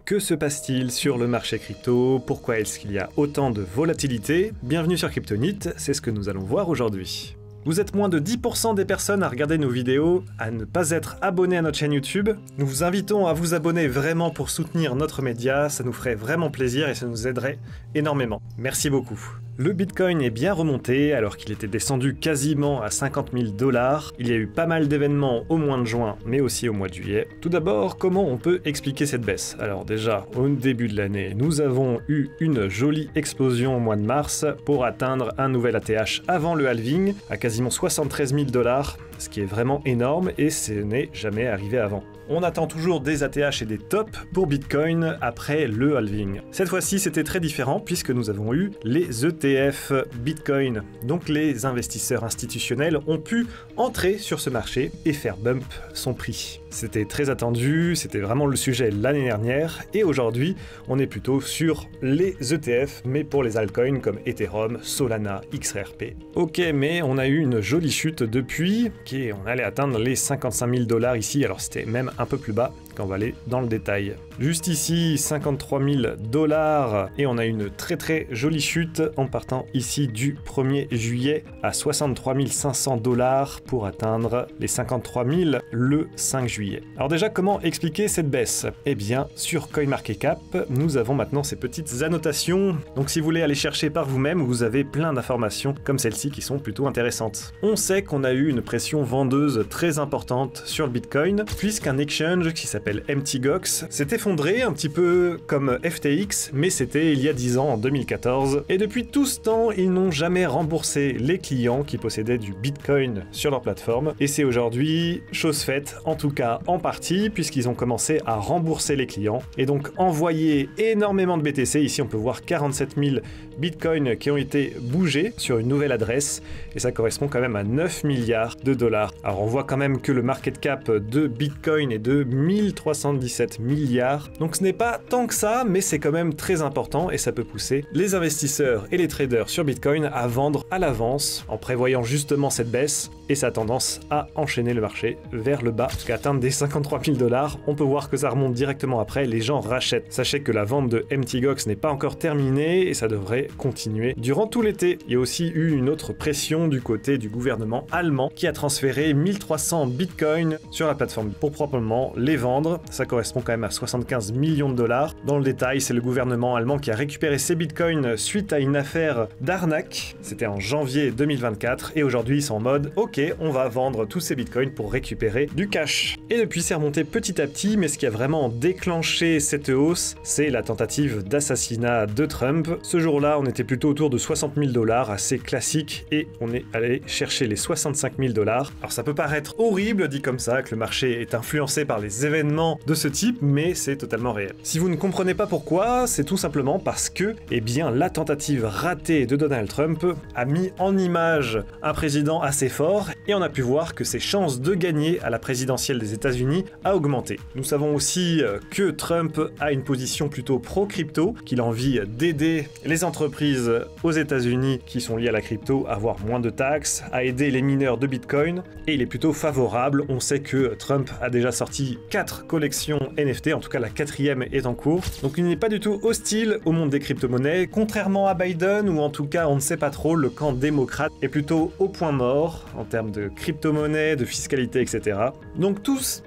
Que se passe-t-il sur le marché crypto? Pourquoi est-ce qu'il y a autant de volatilité? Bienvenue sur Kryptonite, c'est ce que nous allons voir aujourd'hui. Vous êtes moins de 10% des personnes à regarder nos vidéos, à ne pas être abonnés à notre chaîne YouTube. Nous vous invitons à vous abonner vraiment pour soutenir notre média, ça nous ferait vraiment plaisir et ça nous aiderait énormément. Merci beaucoup. Le Bitcoin est bien remonté alors qu'il était descendu quasiment à 50 000 $. Il y a eu pas mal d'événements au mois de juin, mais aussi au mois de juillet. Tout d'abord, comment on peut expliquer cette baisse? Alors déjà, au début de l'année, nous avons eu une jolie explosion au mois de mars pour atteindre un nouvel ATH avant le halving à quasiment 73 000 $, ce qui est vraiment énorme et ce n'est jamais arrivé avant. On attend toujours des ATH et des tops pour Bitcoin après le halving. Cette fois-ci, c'était très différent puisque nous avons eu les ETF Bitcoin. Donc les investisseurs institutionnels ont pu entrer sur ce marché et faire bump son prix. C'était très attendu, c'était vraiment le sujet l'année dernière et aujourd'hui, on est plutôt sur les ETF mais pour les altcoins comme Ethereum, Solana, XRP. Ok, mais on a eu une jolie chute depuis, on allait atteindre les 55 000 $ ici, alors c'était même un peu plus bas quand on va aller dans le détail. Juste ici, 53 000 $ et on a une très jolie chute en partant ici du 1er juillet à 63 500 $ pour atteindre les 53 000 le 5 juillet. Alors déjà, comment expliquer cette baisse? Eh bien, sur CoinMarketCap, nous avons maintenant ces petites annotations. Donc si vous voulez aller chercher par vous-même, vous avez plein d'informations comme celle-ci qui sont plutôt intéressantes. On sait qu'on a eu une pression vendeuse très importante sur le Bitcoin puisqu'un exchange qui s'appelle MTGOX s'est effondré un petit peu comme FTX, mais c'était il y a 10 ans, en 2014. Et depuis tout ce temps, ils n'ont jamais remboursé les clients qui possédaient du Bitcoin sur leur plateforme. Et c'est aujourd'hui chose faite, en tout cas en partie, puisqu'ils ont commencé à rembourser les clients et donc envoyer énormément de BTC. Ici, on peut voir 47 000 Bitcoins qui ont été bougés sur une nouvelle adresse et ça correspond quand même à 9 milliards de dollars. Alors on voit quand même que le market cap de Bitcoin est de 1317 milliards. Donc ce n'est pas tant que ça, mais c'est quand même très important et ça peut pousser les investisseurs et les traders sur Bitcoin à vendre à l'avance en prévoyant justement cette baisse et sa tendance à enchaîner le marché vers le bas. Jusqu'à atteindre des 53 000 $, on peut voir que ça remonte directement après, les gens rachètent. Sachez que la vente de MTGOX n'est pas encore terminée et ça devrait continuer durant tout l'été. Il y a aussi eu une autre pression du côté du gouvernement allemand qui a transféré 1300 bitcoins sur la plateforme pour proprement les vendre. Ça correspond quand même à 75 millions de $. Dans le détail, c'est le gouvernement allemand qui a récupéré ces bitcoins suite à une affaire d'arnaque. C'était en janvier 2024 et aujourd'hui ils sont en mode ok, on va vendre tous ces bitcoins pour récupérer du cash. Et depuis c'est remonté petit à petit, mais ce qui a vraiment déclenché cette hausse, c'est la tentative d'assassinat de Trump. Ce jour-là, on était plutôt autour de 60 000 $, assez classique, et on est allé chercher les 65 000 $. Alors ça peut paraître horrible dit comme ça, que le marché est influencé par les événements de ce type, mais c'est totalement réel. Si vous ne comprenez pas pourquoi, c'est tout simplement parce que, eh bien, la tentative ratée de Donald Trump a mis en image un président assez fort, et on a pu voir que ses chances de gagner à la présidentielle des États-Unis a augmenté. Nous savons aussi que Trump a une position plutôt pro-crypto, qu'il a envie d'aider les entreprises aux États-Unis qui sont liées à la crypto à avoir moins de taxes, à aider les mineurs de Bitcoin, et il est plutôt favorable. On sait que Trump a déjà sorti 4 collections NFT, en tout cas la 4e est en cours, donc il n'est pas du tout hostile au monde des crypto-monnaies, contrairement à Biden, où en tout cas on ne sait pas trop, le camp démocrate est plutôt au point mort en termes de crypto-monnaies, de fiscalité, etc. Donc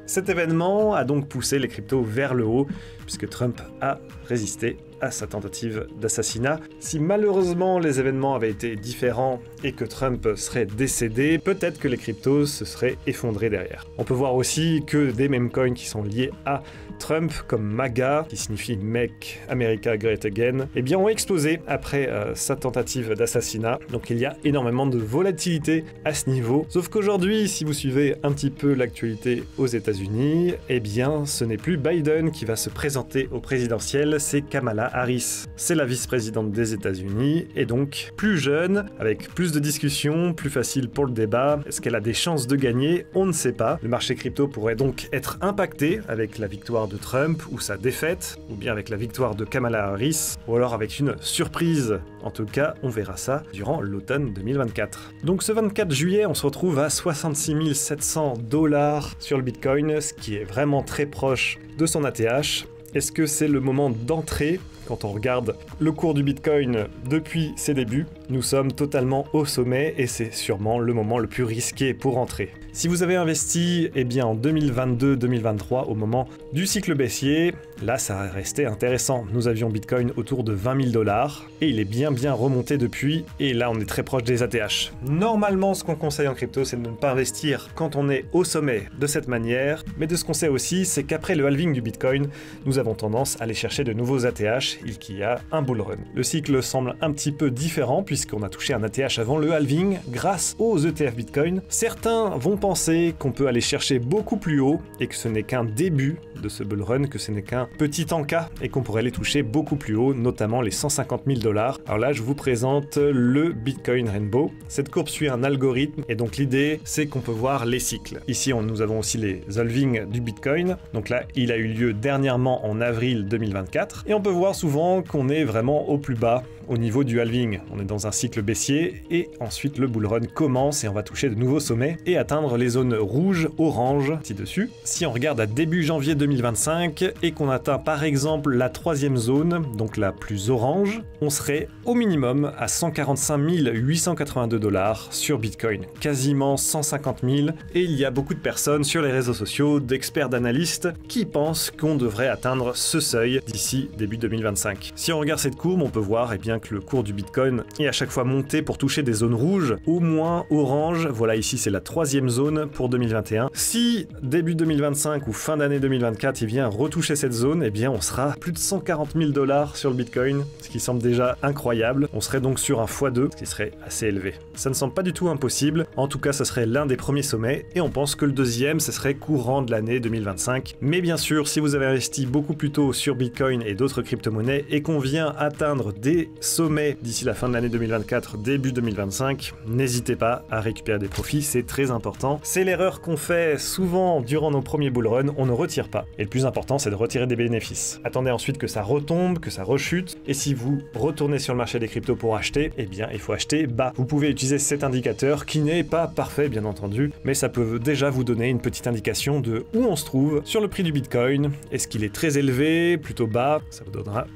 cet événement a donc poussé les cryptos vers le haut, puisque Trump a résisté à sa tentative d'assassinat. Si malheureusement les événements avaient été différents et que Trump serait décédé, peut-être que les cryptos se seraient effondrés derrière. On peut voir aussi que des meme coins qui sont liés à Trump, comme MAGA, qui signifie Make America Great Again, eh bien ont explosé après sa tentative d'assassinat. Donc il y a énormément de volatilité à ce niveau. Sauf qu'aujourd'hui, si vous suivez un petit peu l'actualité aux États-Unis, eh bien ce n'est plus Biden qui va se présenter au présidentiel, c'est Kamala Harris. C'est la vice-présidente des États-Unis et donc plus jeune, avec plus de discussions, plus facile pour le débat. Est-ce qu'elle a des chances de gagner? On ne sait pas. Le marché crypto pourrait donc être impacté avec la victoire de Trump ou sa défaite, ou bien avec la victoire de Kamala Harris, ou alors avec une surprise. En tout cas, on verra ça durant l'automne 2024. Donc ce 24 juillet, on se retrouve à 66 700 $ sur le Bitcoin, ce qui est vraiment très proche de son ATH. Est-ce que c'est le moment d'entrer? Quand on regarde le cours du Bitcoin depuis ses débuts, nous sommes totalement au sommet et c'est sûrement le moment le plus risqué pour entrer. Si vous avez investi en 2022-2023 au moment du cycle baissier, là ça restait intéressant. Nous avions Bitcoin autour de 20 000 $ et il est bien remonté depuis et là on est très proche des ATH. Normalement ce qu'on conseille en crypto c'est de ne pas investir quand on est au sommet de cette manière, mais de ce qu'on sait aussi c'est qu'après le halving du Bitcoin, nous avons tendance à aller chercher de nouveaux ATH et qu'il y a un bull run. Le cycle semble un petit peu différent puisqu'on a touché un ATH avant le halving grâce aux ETF Bitcoin. Certains vont penser qu'on peut aller chercher beaucoup plus haut et que ce n'est qu'un début de ce bull run, que ce n'est qu'un petit encas et qu'on pourrait les toucher beaucoup plus haut, notamment les 150 000 $. Alors là, je vous présente le Bitcoin Rainbow. Cette courbe suit un algorithme et donc l'idée, c'est qu'on peut voir les cycles. Ici, nous avons aussi les halvings du Bitcoin. Donc là, il a eu lieu dernièrement en avril 2024 et on peut voir souvent qu'on est vraiment au plus bas au niveau du halving. On est dans un cycle baissier et ensuite le bull run commence et on va toucher de nouveaux sommets et atteindre les zones rouges, orange, ci-dessus. Si on regarde à début janvier 2025 et qu'on atteint par exemple la 3e zone, donc la plus orange, on serait au minimum à 145 882 $ sur Bitcoin, quasiment 150 000 et il y a beaucoup de personnes sur les réseaux sociaux, d'experts, d'analystes qui pensent qu'on devrait atteindre ce seuil d'ici début 2025. Si on regarde cette courbe, on peut voir que le cours du Bitcoin est à chaque fois monté pour toucher des zones rouges, au moins orange. Voilà, ici c'est la 3e zone pour 2021. Si début 2025 ou fin d'année 2024 il vient retoucher cette zone, on sera plus de 140 000 $ sur le Bitcoin, ce qui semble déjà incroyable. On serait donc sur un x2, ce qui serait assez élevé. Ça ne semble pas du tout impossible, en tout cas ça serait l'un des premiers sommets et on pense que le deuxième ce serait courant de l'année 2025. Mais bien sûr, si vous avez investi beaucoup plus tôt sur Bitcoin et d'autres crypto-monnaies et qu'on vient atteindre des sommet d'ici la fin de l'année 2024, début 2025, n'hésitez pas à récupérer des profits, c'est très important. C'est l'erreur qu'on fait souvent durant nos premiers bull runs, on ne retire pas. Et le plus important, c'est de retirer des bénéfices. Attendez ensuite que ça retombe, que ça rechute, et si vous retournez sur le marché des cryptos pour acheter, il faut acheter bas. Vous pouvez utiliser cet indicateur qui n'est pas parfait, bien entendu, mais ça peut déjà vous donner une petite indication de où on se trouve sur le prix du Bitcoin. Est-ce qu'il est très élevé, plutôt bas? Ça vous donnera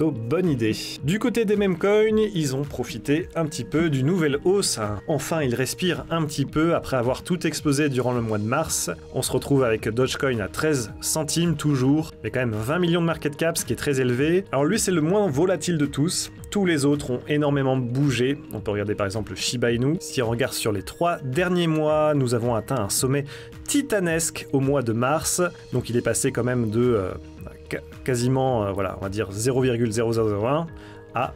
bonne idée. Du côté des meme coins, ils ont profité un petit peu d'une nouvelle hausse. Enfin, ils respirent un petit peu après avoir tout explosé durant le mois de mars. On se retrouve avec Dogecoin à 13 centimes toujours, mais quand même 20 millions de market cap, ce qui est très élevé. Alors lui, c'est le moins volatile de tous. Tous les autres ont énormément bougé. On peut regarder par exemple Shiba Inu. Si on regarde sur les 3 derniers mois, nous avons atteint un sommet titanesque au mois de mars. Donc il est passé quand même de quasiment, on va dire 0,0001 à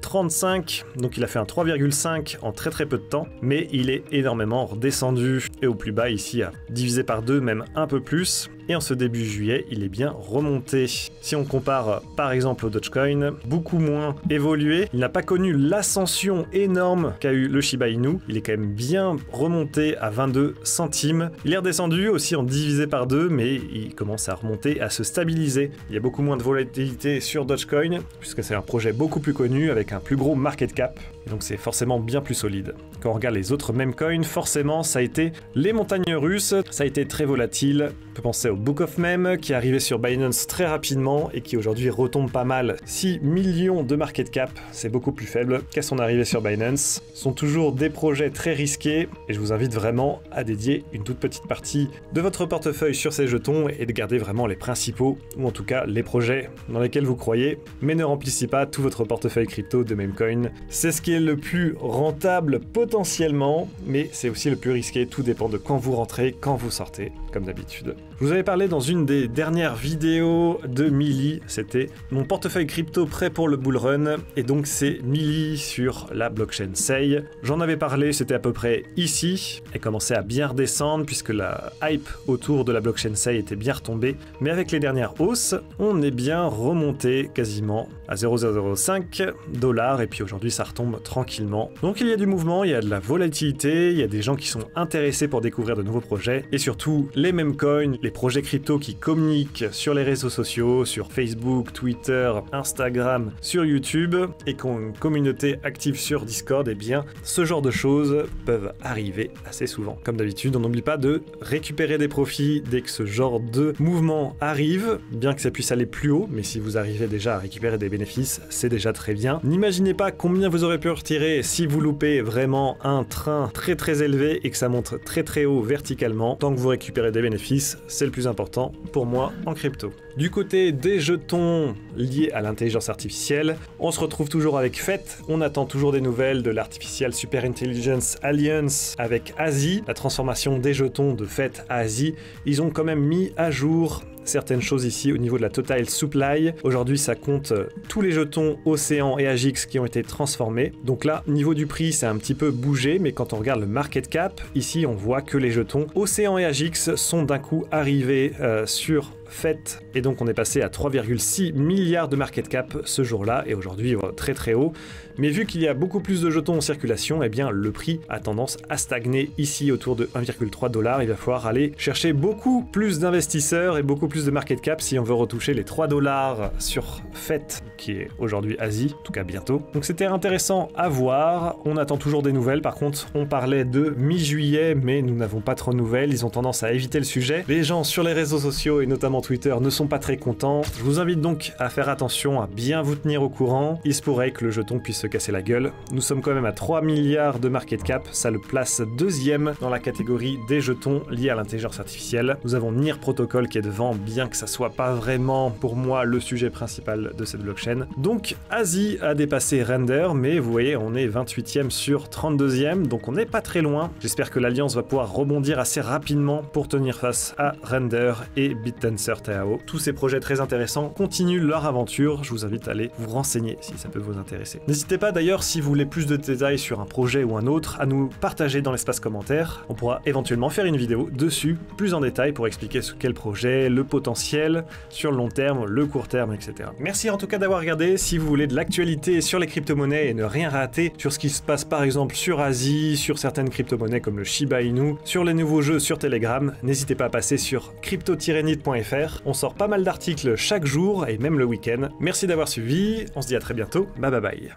35, donc il a fait un 3,5 en très peu de temps, mais il est énormément redescendu et au plus bas ici à divisé par 2, même un peu plus. Et en ce début juillet, il est bien remonté. Si on compare par exemple au Dogecoin, beaucoup moins évolué, il n'a pas connu l'ascension énorme qu'a eu le Shiba Inu, il est quand même bien remonté à 22 centimes. Il est redescendu aussi en divisé par 2, mais il commence à remonter, à se stabiliser. Il y a beaucoup moins de volatilité sur Dogecoin, puisque c'est un projet beaucoup plus connu, avec un plus gros market cap, donc c'est forcément bien plus solide. Quand on regarde les autres meme coins, forcément ça a été les montagnes russes, ça a été très volatile. On peut penser au Book of Meme qui est arrivé sur Binance très rapidement et qui aujourd'hui retombe pas mal. 6 millions de market cap, c'est beaucoup plus faible qu'à son arrivée sur Binance. Ce sont toujours des projets très risqués et je vous invite vraiment à dédier une toute petite partie de votre portefeuille sur ces jetons et de garder vraiment les principaux, ou en tout cas les projets dans lesquels vous croyez, mais ne remplissez pas tout votre portefeuille crypto de meme coin. C'est ce qui est le plus rentable potentiellement, mais c'est aussi le plus risqué, tout dépend de quand vous rentrez, quand vous sortez, comme d'habitude. Je vous avais parlé dans une des dernières vidéos de Milli, c'était mon portefeuille crypto prêt pour le bull run, et donc c'est Milli sur la blockchain Sei. J'en avais parlé, c'était à peu près ici, et commençait à bien redescendre puisque la hype autour de la blockchain Sei était bien retombée, mais avec les dernières hausses, on est bien remonté quasiment à 0,005 $, et puis aujourd'hui ça retombe tranquillement. Donc il y a du mouvement, il y a de la volatilité, il y a des gens qui sont intéressés pour découvrir de nouveaux projets, et surtout les mêmes coins, les projets crypto qui communiquent sur les réseaux sociaux, sur Facebook, Twitter, Instagram, sur YouTube, et qui ont une communauté active sur Discord, et bien ce genre de choses peuvent arriver assez souvent. Comme d'habitude, on n'oublie pas de récupérer des profits dès que ce genre de mouvement arrive, bien que ça puisse aller plus haut, mais si vous arrivez déjà à récupérer des bénéfices, c'est déjà très bien. N'imaginez pas combien vous aurez pu retirer si vous loupez vraiment un train très très élevé et que ça monte très très haut verticalement. Tant que vous récupérez des bénéfices, c'est le plus important pour moi en crypto. Du côté des jetons liés à l'intelligence artificielle, on se retrouve toujours avec FET. On attend toujours des nouvelles de l'Artificial Super Intelligence Alliance avec ASI, la transformation des jetons de FET à ASI. Ils ont quand même mis à jour certaines choses ici au niveau de la total supply. Aujourd'hui, ça compte tous les jetons Océan et Agix qui ont été transformés. Donc là, niveau du prix, c'est un petit peu bougé, mais quand on regarde le market cap, ici, on voit que les jetons Océan et Agix sont d'un coup arrivés sur FET, et donc on est passé à 3,6 milliards de market cap ce jour-là, et aujourd'hui très très haut. Mais vu qu'il y a beaucoup plus de jetons en circulation, eh bien le prix a tendance à stagner ici autour de 1,3 $. Il va falloir aller chercher beaucoup plus d'investisseurs et beaucoup plus de market cap si on veut retoucher les 3 $ sur FET, qui est aujourd'hui Asie, en tout cas bientôt. Donc c'était intéressant à voir. On attend toujours des nouvelles. Par contre, on parlait de mi-juillet, mais nous n'avons pas trop de nouvelles. Ils ont tendance à éviter le sujet. Les gens sur les réseaux sociaux et notamment Twitter ne sont pas très contents. Je vous invite donc à faire attention, à bien vous tenir au courant. Il se pourrait que le jeton puisse se casser la gueule. Nous sommes quand même à 3 milliards de market cap, ça le place deuxième dans la catégorie des jetons liés à l'intelligence artificielle. Nous avons NIR Protocol qui est devant, bien que ça soit pas vraiment pour moi le sujet principal de cette blockchain. Donc Asie a dépassé Render, mais vous voyez on est 28e sur 32e, donc on n'est pas très loin. J'espère que l'Alliance va pouvoir rebondir assez rapidement pour tenir face à Render et BitTensor TAO. Tous ces projets très intéressants continuent leur aventure, je vous invite à aller vous renseigner si ça peut vous intéresser. N'hésitez pas d'ailleurs, si vous voulez plus de détails sur un projet ou un autre, à nous partager dans l'espace commentaire. On pourra éventuellement faire une vidéo dessus, plus en détail, pour expliquer sur quel projet, le potentiel, sur le long terme, le court terme, etc. Merci en tout cas d'avoir regardé. Si vous voulez de l'actualité sur les crypto-monnaies et ne rien rater sur ce qui se passe par exemple sur Asie, sur certaines crypto-monnaies comme le Shiba Inu, sur les nouveaux jeux sur Telegram, n'hésitez pas à passer sur crypto-nit.fr. On sort pas mal d'articles chaque jour et même le week-end. Merci d'avoir suivi, on se dit à très bientôt, bye bye bye.